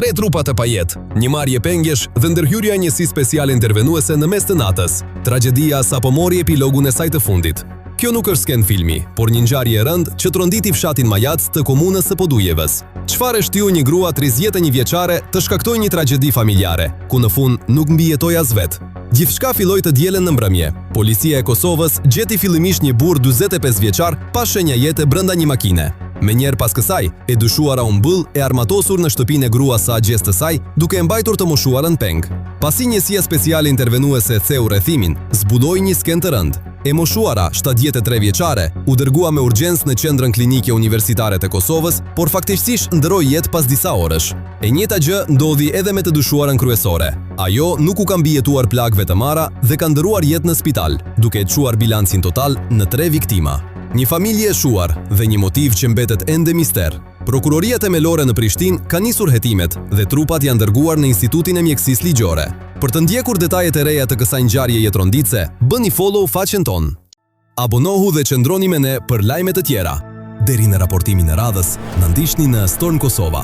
3 trupat e pajet, një marrje pengjesh dhe ndërhyrja e njësi speciale intervenuese në mes të natës. Tragedia sapo mori epilogun e saj të fundit. Kjo nuk është sken filmi, por një ngjarje e rëndë që tronditi fshatin Majac të komunës së Podujevës. Çfarë shtyu një grua 31 vjeçare të shkaktojë një tragjedi familjare, ku në fund nuk mbijetoi as vet? Gjithçka filloi të dielën në mbrëmje. Policia e Kosovës gjeti fillimisht një burr 45 vjeçar pa shenja jete brenda një makine. Menjëherë pas kësaj, e dyshuara u mbyll e armatosur në shtëpinë e gruas së agjes të saj, duke e mbajtur të moshuarën peng. Pasi njësia speciale intervenuese theu rrethimin, zbuloi një sken të rëndë. E moshuara, 73 vjeçare, u dërgua me urgjencë në qendrën klinike universitare të Kosovës, por faktikisht ndroi jetë pas disa orësh. E njëjta gjë ndodhi edhe me të dyshuarën kryesore. Ajo nuk u ka mbijetuar plagëve të marra dhe ka ndëruar jetë në spital, duke e çuar bilancin total në 3 viktima. Një familje e shuar dhe një motiv që mbetet ende mister. Prokuroria Themelore në Prishtinë ka nisur hetimet dhe trupat janë dërguar në Institutin e Mjekësisë Ligjore. Për të ndjekur detajet e reja të kësaj ngjarjeje tronditse, bëni follow faqen tonë. Abonohu dhe qëndroni me ne për lajme të tjera. Deri në raportimin e radhës, na ndiqni në Storm Kosova.